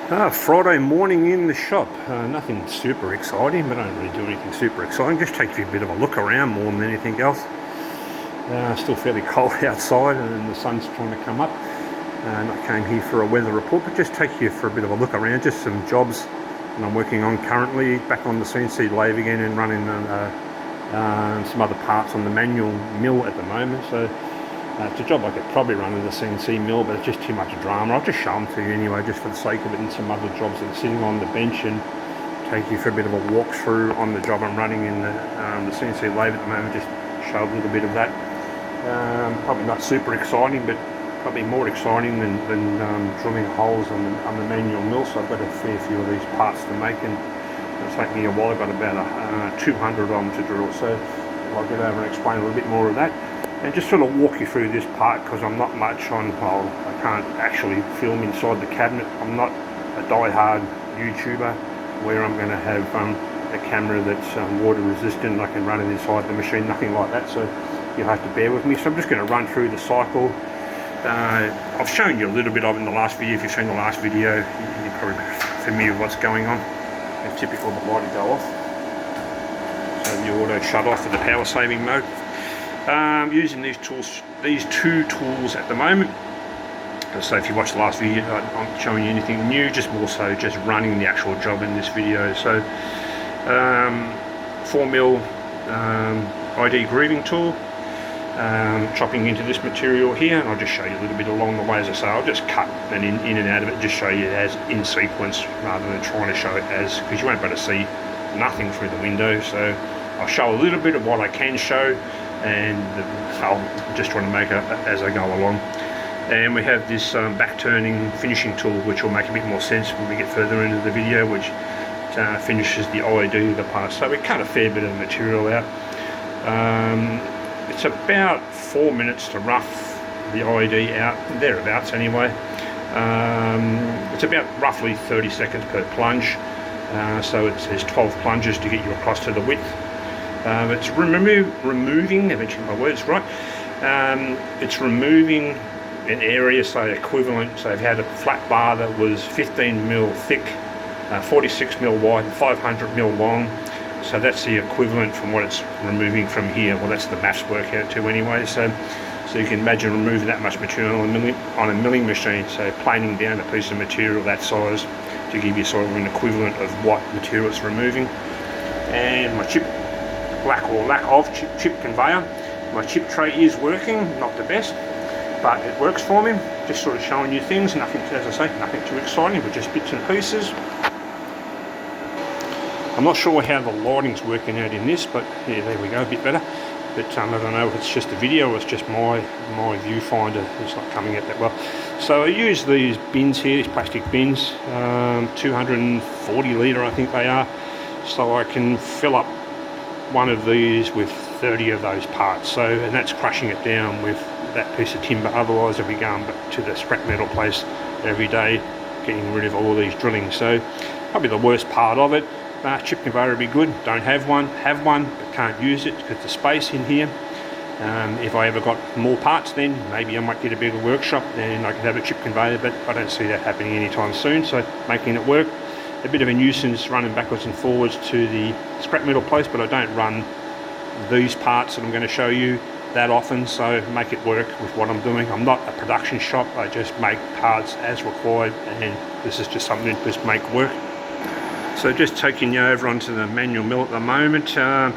Friday morning in the shop. Nothing super exciting, but I don't really do anything super exciting. Just take you a bit of a look around more than anything else. Still fairly cold outside and the sun's trying to come up. And I came here for a weather report, but just take you for a bit of a look around. Just some jobs that I'm working on currently. Back on the CNC Lathe again and running some other parts on the manual mill at the moment. So it's a job I could probably run in the CNC mill, but it's just too much drama. I'll just show them to you anyway, just for the sake of it, and some other jobs that are sitting on the bench, and take you for a bit of a walkthrough on the job I'm running in the CNC Lathe at the moment. Just show a little bit of that. Probably not super exciting, but probably more exciting than drilling holes on the manual mill. So I've got a fair few of these parts to make, and it'll take me a while. I've got about 200 of them to drill, so I'll get over and explain a little bit more of that. And just sort of walk you through this part, because I'm not much on, well, I can't actually film inside the cabinet. I'm not a die-hard YouTuber where I'm going to have a camera that's water resistant. I can run it inside the machine, nothing like that, so you'll have to bear with me. So I'm just going to run through the cycle. I've shown you a little bit of it in the last video. If you've seen the last video, you're probably familiar with what's going on. It's typical, the light will go off, so the auto shut off for the power saving mode. Using these two tools at the moment. So if you watch the last video, I'm not showing you anything new, just more so just running the actual job in this video. So 4mm ID grooving tool, chopping into this material here, and I'll just show you a little bit along the way. As I say, I'll just cut and in and out of it, just show you it as in sequence rather than trying to show it as, because you won't be able to see nothing through the window. So I'll show a little bit of what I can show, and I'll just try to make it as I go along. And we have this back turning finishing tool, which will make a bit more sense when we get further into the video, which finishes the ID of the part. So we cut a fair bit of material out. It's about 4 minutes to rough the ID out, thereabouts anyway. It's about roughly 30 seconds per plunge, so there's 12 plunges to get you across to the width. It's removing, eventually my words right, it's removing an area, say equivalent, so if you had a flat bar that was 15mm thick, 46mm wide, 500mm long, so that's the equivalent from what it's removing from here. Well, that's the maths work out to anyway, so you can imagine removing that much material on a milling machine, so planing down a piece of material that size to give you sort of an equivalent of what material it's removing. And my chip, lack of chip conveyor. My chip tray is working, not the best, but it works for me. Just sort of showing you things, nothing, as I say, nothing too exciting, but just bits and pieces. I'm not sure how the lighting's working out in this, but yeah, there we go, a bit better. But I don't know if it's just a video or it's just my viewfinder. It's not coming out that well. So I use these bins here, these plastic bins, 240 litre I think they are, so I can fill up one of these with 30 of those parts. So, and that's crushing it down with that piece of timber. Otherwise I'll be going back to the scrap metal place every day, getting rid of all these drillings. So probably the worst part of it. Chip conveyor would be good. Don't have one, but can't use it because the space in here. If I ever got more parts, then maybe I might get a bigger workshop, then I could have a chip conveyor, but I don't see that happening anytime soon. So making it work. A bit of a nuisance running backwards and forwards to the scrap metal place, but I don't run these parts that I'm going to show you that often, so make it work with what I'm doing. I'm not a production shop, I just make parts as required, and this is just something to just make work. So just taking you over onto the manual mill at the moment,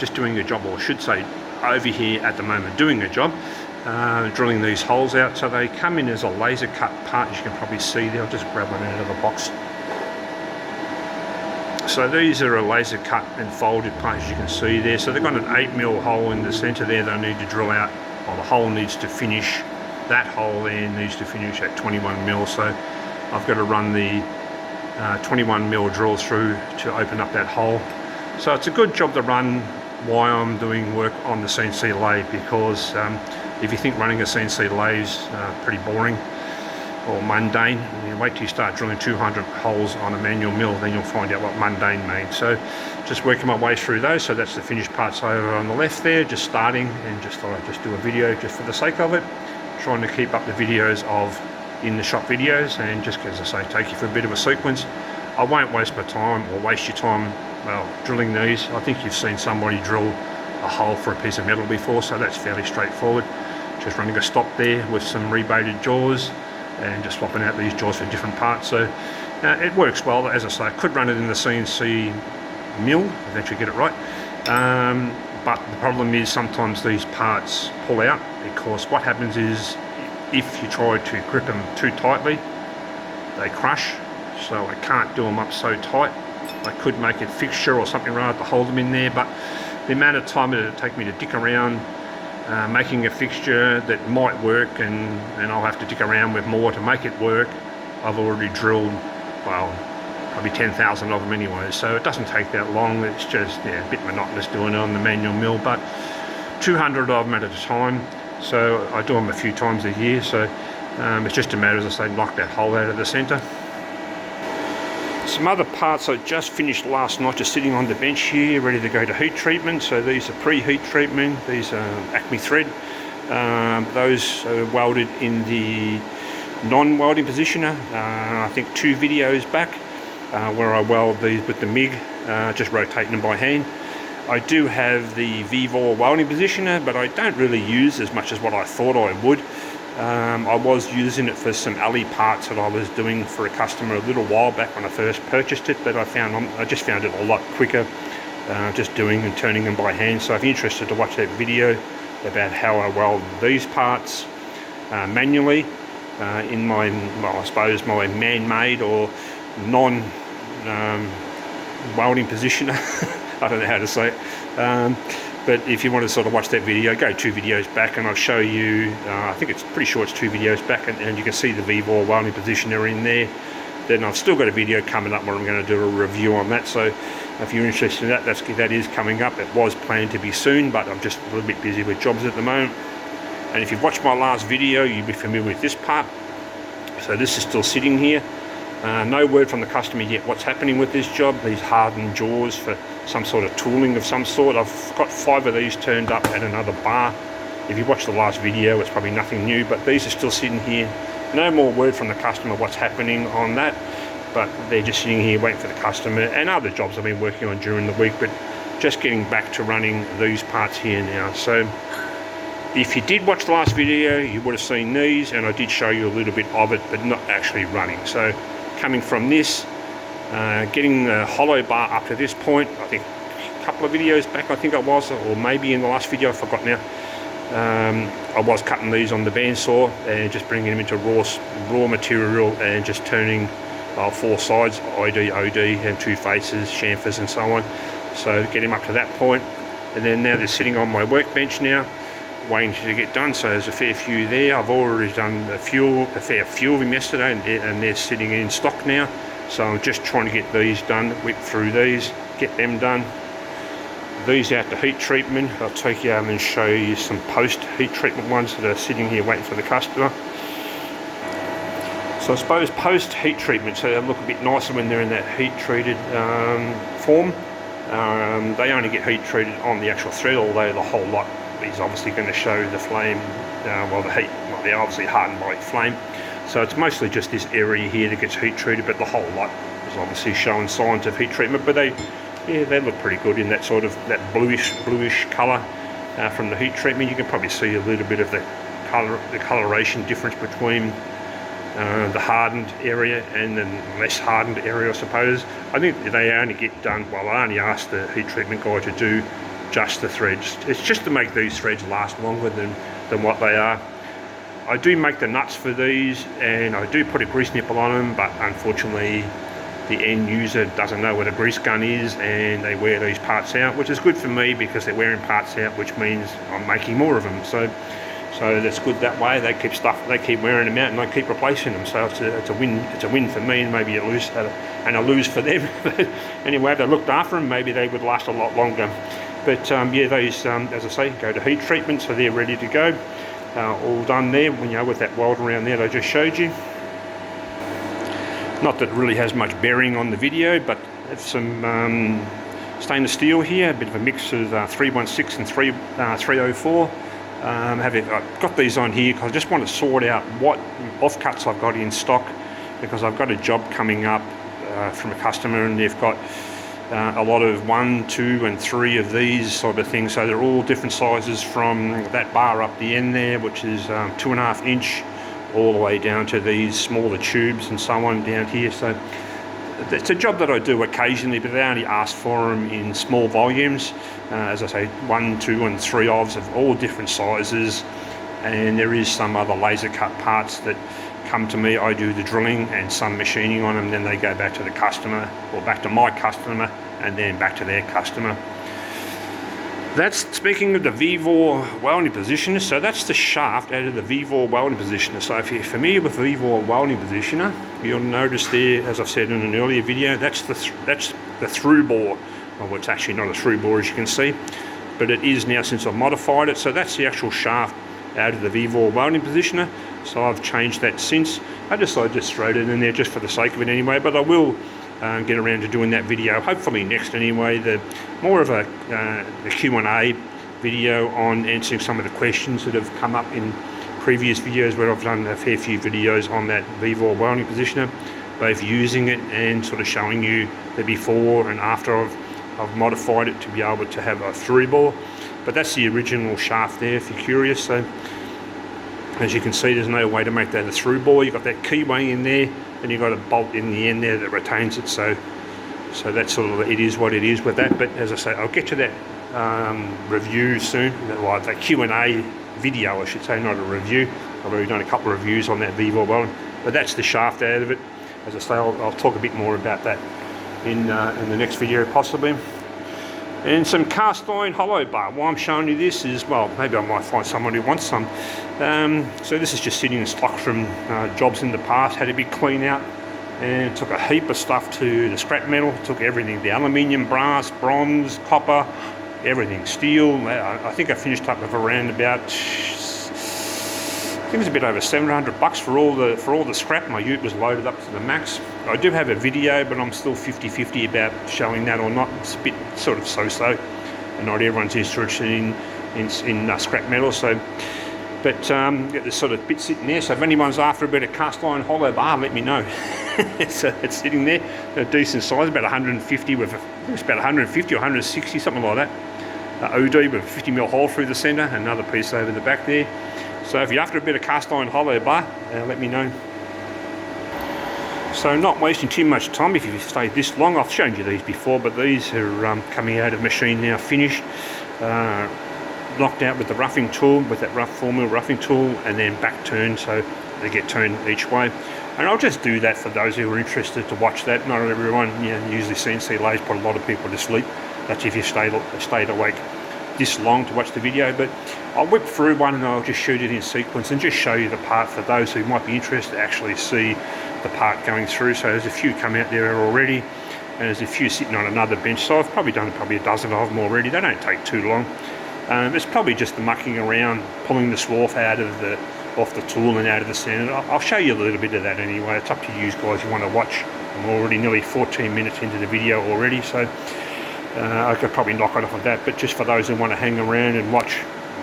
just doing a job, or I should say over here at the moment doing a job, drilling these holes out. So they come in as a laser cut part, as you can probably see there. I'll just grab one out of the box. So these are a laser cut and folded part, as you can see there. So they've got an 8mm hole in the centre there they need to drill out. Well, the hole needs to finish, that hole there needs to finish at 21mm. So I've got to run the 21mm drill through to open up that hole. So it's a good job to run while I'm doing work on the CNC lathe, because if you think running a CNC lathe is pretty boring or mundane, you wait till you start drilling 200 holes on a manual mill, then you'll find out what mundane means. So just working my way through those. So that's the finished parts over on the left there, just starting, and just thought I'd just do a video just for the sake of it, trying to keep up the videos of in the shop videos, and just as I say, take you for a bit of a sequence. I won't waste my time or waste your time, well, drilling these. I think you've seen somebody drill a hole for a piece of metal before, so that's fairly straightforward. Just running a stop there with some rebated jaws and just swapping out these jaws for different parts. So it works well. As I say, I could run it in the CNC mill, eventually get it right. But the problem is sometimes these parts pull out, because what happens is if you try to grip them too tightly, they crush. So I can't do them up so tight. I could make a fixture or something rather to hold them in there, but the amount of time it would take me to dick around making a fixture that might work, and I'll have to dick around with more to make it work. I've already drilled, well, probably 10,000 of them anyway, so it doesn't take that long. It's just a bit monotonous doing it on the manual mill, but 200 of them at a time, so I do them a few times a year. So it's just a matter, as I say, knock that hole out of the centre. Some other parts I just finished last night, just sitting on the bench here, ready to go to heat treatment. So these are pre-heat treatment. These are Acme thread. Those are welded in the non-welding positioner. I think 2 videos back, where I weld these with the MIG, just rotating them by hand. I do have the VVOR welding positioner, but I don't really use as much as what I thought I would. I was using it for some alley parts that I was doing for a customer a little while back when I first purchased it, but I just found it a lot quicker just doing and turning them by hand. So if you're interested to watch that video about how I weld these parts manually in my, well, I suppose my man-made or non-welding positioner, I don't know how to say it. But if you want to sort of watch that video, go 2 videos back and I'll show you, I think it's pretty sure it's 2 videos back, and you can see the VVOR welding positioner in there. Then I've still got a video coming up where I'm going to do a review on that. So if you're interested in that, that is coming up. It was planned to be soon, but I'm just a little bit busy with jobs at the moment. And if you've watched my last video, you'll be familiar with this part. So this is still sitting here. No word from the customer yet what's happening with this job. These hardened jaws for some sort of tooling of some sort. I've got 5 of these turned up at another bar. If you watched the last video, it's probably nothing new, but these are still sitting here. No more word from the customer what's happening on that, but they're just sitting here waiting for the customer, and other jobs I've been working on during the week, but just getting back to running these parts here now. So if you did watch the last video, you would have seen these, and I did show you a little bit of it, but not actually running. So coming from this, getting the hollow bar up to this point, I think a couple of videos back, I think it was, or maybe in the last video, I forgot now, I was cutting these on the bandsaw and just bringing them into raw material and just turning 4 sides, ID, OD, and 2 faces, chamfers and so on. So get him up to that point, and then now they're sitting on my workbench now, waiting to get done. So there's a fair few there. I've already done a fair few of them yesterday, and they're sitting in stock now. So I'm just trying to get these done, whip through these, get them done. These out to heat treatment. I'll take you out and show you some post heat treatment ones that are sitting here waiting for the customer. So I suppose post heat treatment, so they look a bit nicer when they're in that heat treated form. They only get heat treated on the actual thread, although the whole lot is obviously going to show the flame, well, the heat, well, they're obviously hardened by flame. So it's mostly just this area here that gets heat treated, but the whole lot is obviously showing signs of heat treatment. But they look pretty good in that sort of that bluish colour from the heat treatment. You can probably see a little bit of the coloration difference between the hardened area and the less hardened area, I suppose. I think they only get done, well, I only asked the heat treatment guy to do just the threads. It's just to make these threads last longer than what they are. I do make the nuts for these, and I do put a grease nipple on them, but unfortunately the end user doesn't know what a grease gun is, and they wear these parts out, which is good for me because they're wearing parts out, which means I'm making more of them. So that's good that way. They keep wearing them out, and I keep replacing them. So it's a win. It's a win for me, and maybe a lose for them. Anyway, if they looked after them, maybe they would last a lot longer. But yeah, those, as I say, go to heat treatment, so they're ready to go. All done there, with that weld around there that I just showed you. Not that it really has much bearing on the video, but it's some stainless steel here, a bit of a mix of 316 and 304. I've got these on here because I just want to sort out what offcuts I've got in stock, because I've got a job coming up from a customer, and they've got a lot of 1, 2 and 3 of these sort of things. So they're all different sizes, from that bar up the end there, which is 2.5 inch, all the way down to these smaller tubes and so on down here. So it's a job that I do occasionally, but they only ask for them in small volumes. As I say, 1, 2 and 3 of all different sizes, and there is some other laser cut parts that come to me. I do the drilling and some machining on them, then they go back to the customer, or back to my customer, and then back to their customer. That's, speaking of the V-Vor welding positioner, so that's the shaft out of the V-Vor welding positioner. So if you're familiar with V-Vor welding positioner, you'll notice there, as I've said in an earlier video, that's the through bore. Well, it's actually not a through bore, as you can see, but it is now since I've modified it. So that's the actual shaft out of the V-Vor welding positioner. So I've changed that since. I decided to just throw it in there just for the sake of it anyway, but I will get around to doing that video, hopefully next anyway. More of a Q&A video on answering some of the questions that have come up in previous videos, where I've done a fair few videos on that V-Vor welding positioner, both using it and sort of showing you the before and after I've modified it to be able to have a through bore. But that's the original shaft there, if you're curious. So as you can see, there's no way to make that a through bore. You've got that keyway in there, and you've got a bolt in the end there that retains it. So that's sort of, it is what it is with that. But as I say, I'll get to that review soon, like the Q&A video, I should say, not a review. I've already done a couple of reviews on that V-Vor welding, but that's the shaft out of it. As I say, I'll talk a bit more about that in the next video possibly. And some cast iron hollow bar. Why I'm showing you this is, well, maybe I might find someone who wants some. So this is just sitting in stock from jobs in the past. Had a big clean out and took a heap of stuff to the scrap metal. Took everything, the aluminium, brass, bronze, copper, everything, steel. I think I finished up with around about, I think it was a bit over $700 for all the scrap. My ute was loaded up to the max. I do have a video, but I'm still 50-50 about showing that or not. It's a bit sort of so-so, and not everyone's interested in scrap metal. So, but get this sort of bit sitting there. So if anyone's after a bit of cast iron hollow bar, let me know. It's sitting there, a decent size, about 150 with it's about 150 or 160, something like that. OD with a 50mm hole through the centre, another piece over the back there. So if you're after a bit of cast iron hollow bar, let me know. So not wasting too much time, if you've stayed this long, I've shown you these before, but these are coming out of machine now, finished, knocked out with the roughing tool, with that rough 4mm roughing tool, and then back turned, so they get turned each way. And I'll just do that for those who are interested to watch that. Not everyone, usually CNC Lathe put a lot of people to sleep. That's if you stayed awake this long to watch the video, but I'll whip through one and I'll just shoot it in sequence and just show you the part for those who might be interested to actually see the part going through. So there's a few come out there already, and there's a few sitting on another bench. So I've probably done a dozen of them already. They don't take too long. It's probably just the mucking around, pulling the swarf off the tool and out of the sand. I'll show you a little bit of that anyway. It's up to you guys you want to watch. I'm already nearly 14 minutes into the video already, so I could probably knock it off of that, but just for those who want to hang around and watch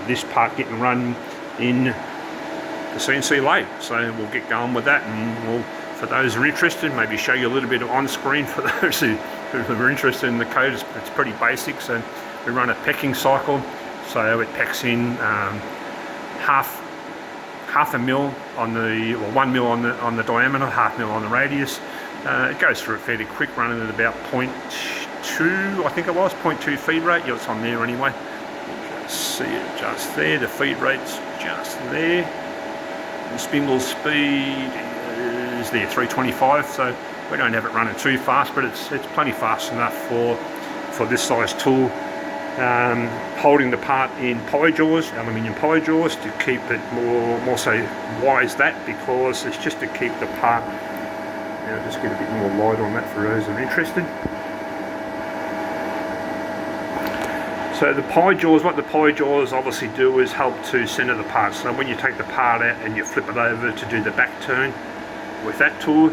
this part getting run in the CNC Lathe. So we'll get going with that, and for those who are interested, maybe show you a little bit on screen for those who are interested in the code. It's pretty basic. So we run a pecking cycle, so it pecks in half a mil on the, or 1 mil on the diameter, half mil on the radius. It goes through it fairly quick, running at about 0.2, I think it was, 0.2 feed rate. Yeah, it's on there anyway. You can see it just there. The feed rate's just there. The spindle speed is there, 325. So we don't have it running too fast, but it's plenty fast enough for this size tool. Holding the part in poly jaws, aluminium poly jaws, to keep it more so. Why is that? Because it's just to keep the part. Now just get a bit more light on that for those who are interested. So the poly jaws, what the poly jaws obviously do is help to center the part. So when you take the part out and you flip it over to do the back turn with that tool,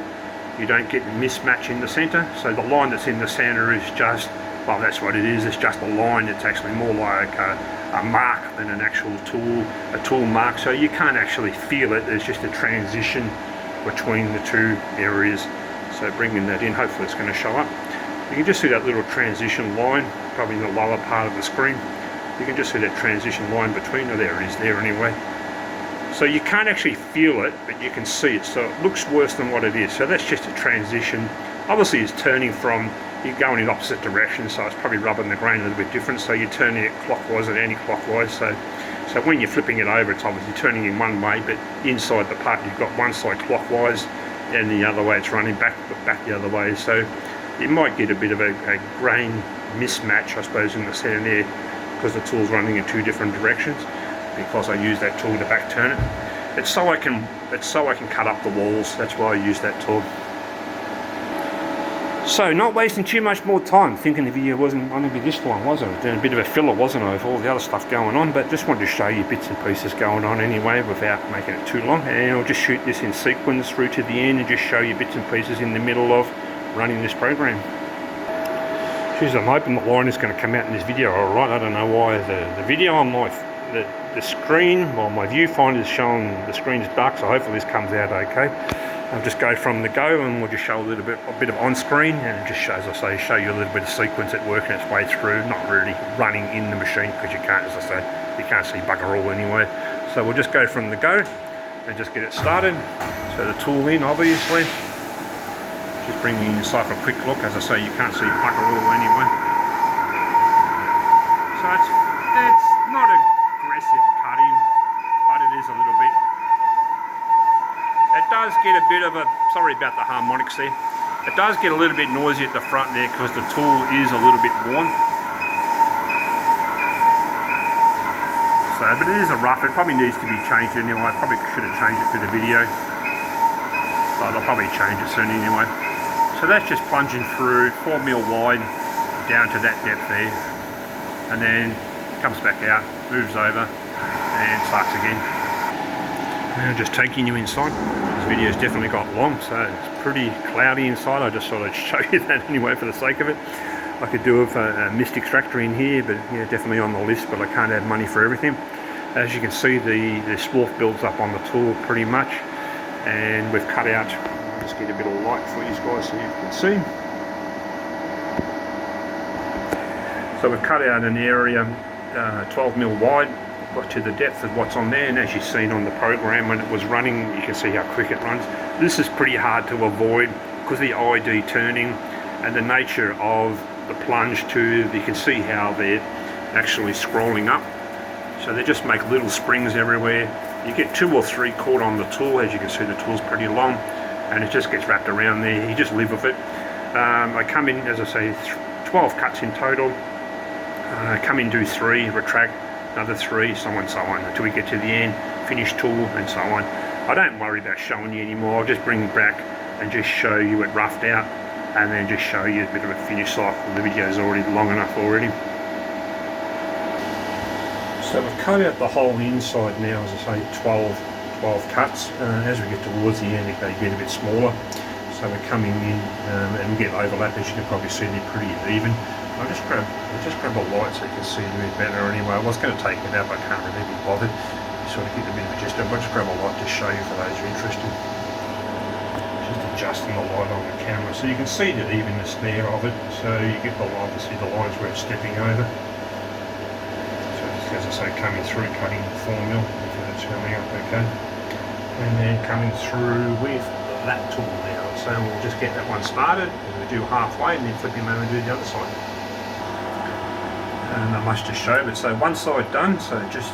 you don't get mismatch in the center. So the line that's in the center is just, well, that's what it is. It's just a line. It's actually more like a mark than an actual tool mark, so you can't actually feel it. There's just a transition between the two areas. So bringing that in, hopefully it's going to show up. You can just see that little transition line, probably in the lower part of the screen. You can just see that transition line between, oh there it is there anyway. So you can't actually feel it, but you can see it, so it looks worse than what it is. So that's just a transition. Obviously it's turning from, you're going in opposite directions, so it's probably rubbing the grain a little bit different, so you're turning it clockwise and anti-clockwise. So when you're flipping it over, it's obviously turning in one way, but inside the part you've got one side clockwise and the other way it's running back the other way. So you might get a bit of a grain mismatch, I suppose, in the center there, because the tool's running in two different directions, because I use that tool to back turn it. It's so I can cut up the walls. That's why I use that tool. So, not wasting too much more time, thinking the video wasn't going to be this long, was it? Doing a bit of a filler, wasn't I, with all the other stuff going on, but just wanted to show you bits and pieces going on anyway without making it too long. And I'll just shoot this in sequence through to the end and just show you bits and pieces in the middle of running this program. Geez, I'm hoping the line is going to come out in this video alright. I don't know why the video on the screen, well, my viewfinder is showing the screen's dark, so hopefully this comes out okay. I'll just go from the go and we'll just show a bit of on screen, and it just shows, I say, show you a little bit of sequence it working its way through, not really running in the machine, because you can't, as I say, you can't see bugger all anyway. So we'll just go from the go and just get it started. So the tool in, obviously, just bringing you inside for a quick look. As I say, you can't see bugger all anyway. So it's not aggressive cutting, but it is a little bit. It does get a bit of a, sorry about the harmonics there, it does get a little bit noisy at the front there because the tool is a little bit worn. So, but it is a rough, it probably needs to be changed anyway. I probably should have changed it for the video, but I'll probably change it soon anyway. So that's just plunging through 4mm wide down to that depth there, and then comes back out, moves over and starts again. Now just taking you inside. This video's definitely got long, so it's pretty cloudy inside. I just thought I'd show you that anyway for the sake of it. I could do a mist extractor in here, but yeah, definitely on the list, but I can't have money for everything. As you can see, the swarf builds up on the tool pretty much, and we've cut out, I'll just get a bit of light for you guys so you can see. So we've cut out an area 12mm wide, got to the depth of what's on there, and as you've seen on the program when it was running, you can see how quick it runs. This is pretty hard to avoid because the ID turning and the nature of the plunge tube. You can see how they're actually scrolling up, so they just make little springs everywhere. You get 2 or 3 caught on the tool. As you can see, the tool's pretty long and it just gets wrapped around there. You just live with it. I come in, as I say, 12 cuts in total. Come in, do 3, retract, another 3, so on and so on, until we get to the end, finish tool and so on. I don't worry about showing you anymore. I'll just bring it back and just show you it roughed out, and then just show you a bit of a finish cycle. The video's already long enough already. So we've cut out the whole inside now, as I say, 12 cuts. As we get towards the end, they get a bit smaller. So we're coming in and we get overlap. As you can probably see, they're pretty even. I'll just grab a light so you can see a bit better anyway. I was going to take it out, but I can't really be bothered. Sort of get a bit of a gist of it. I'll just grab a light to show you for those who are interested. Just adjusting the light on the camera so you can see the evenness there of it. So you get the light to see the lines where it's stepping over. So just, as I say, coming through, cutting 4mm, if that's coming up okay. And then coming through with that tool now. So we'll just get that one started. We'll do halfway and then flip him over and do the other side. Not much to show, but so one side done, so just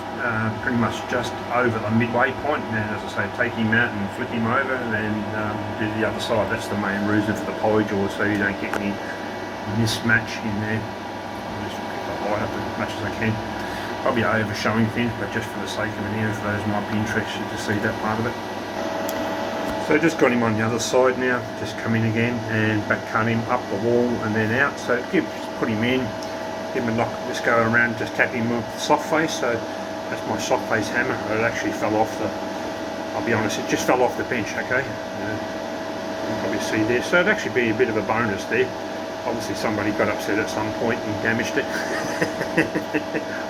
pretty much just over the midway point. And then, as I say, take him out and flip him over, and then do the other side. That's the main reason for the poly jaw, so you don't get any mismatch in there. I'll just pick the light up as much as I can. Probably over showing things, but just for the sake of it here, for those who might be interested to see that part of it. So just got him on the other side now, just come in again and back cut him up the wall and then out. So put him in. Give him a knock, just go around, just tap him with the soft face. So that's my soft face hammer. It actually fell off the, I'll be honest, it just fell off the bench, okay? You can probably see there. So it'd actually be a bit of a bonus there. Obviously somebody got upset at some point and damaged it.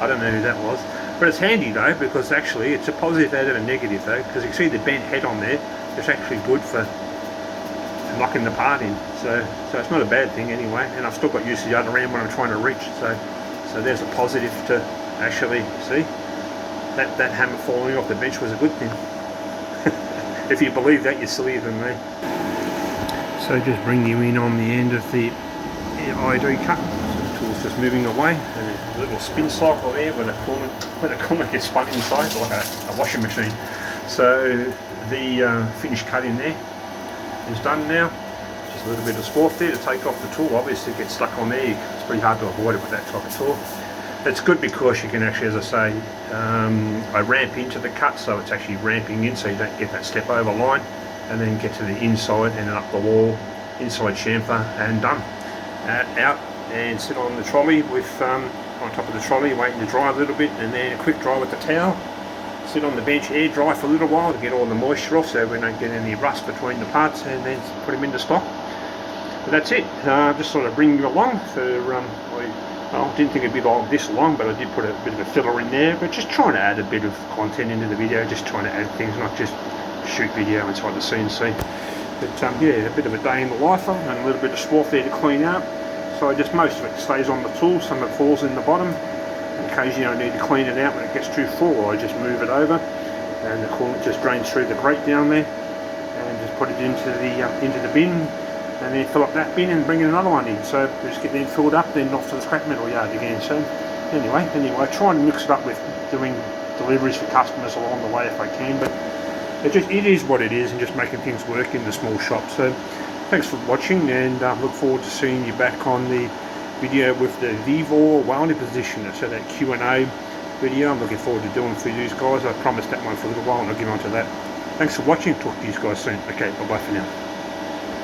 I don't know who that was, but it's handy though, because actually it's a positive out of a negative though, because you can see the bent head on there. It's actually good for locking the part in, so it's not a bad thing anyway. And I've still got use of the other end when I'm trying to reach, so there's a positive to actually see that hammer falling off the bench was a good thing. If you believe that, you're sillier than me. So just bring you in on the end of the ID cut. So the tool's just moving away, and there's a little spin cycle there when a coolant gets spun inside, like a washing machine. So the finished cut in there is done now. Just a little bit of swarf there to take off the tool. Obviously it gets stuck on there. It's pretty hard to avoid it with that type of tool. It's good because you can actually, as I say, I ramp into the cut, so it's actually ramping in, so you don't get that step over line, and then get to the inside and up the wall, inside chamfer, and done. Out and sit on the trolley with on top of the trolley, waiting to dry a little bit, and then a quick dry with the towel. Sit on the bench, air dry for a little while to get all the moisture off, so we don't get any rust between the parts, and then put them into stock. But that's it. Just sort of bring you along for. I didn't think it'd be like this long, but I did put a bit of a filler in there. But just trying to add a bit of content into the video, just trying to add things, not just shoot video inside the CNC. But yeah, a bit of a day in the life, and a little bit of swarf there to clean up. So most of it stays on the tool, some of it falls in the bottom. Occasionally I need to clean it out when it gets too full, I just move it over, and the coolant just drains through the grate down there, and just put it into the bin, and then fill up that bin and bring in another one in. So just get them filled up, then off to the scrap metal yard again. So anyway, try and mix it up with doing deliveries for customers along the way if I can, but it is what it is, and just making things work in the small shop. So thanks for watching, and look forward to seeing you back on the video with the V-Vor welding positioner. So that Q&A video I'm looking forward to doing for you guys. I promised that one for a little while, and I'll get on to that. Thanks for watching. Talk to you guys soon. Okay, bye bye for now.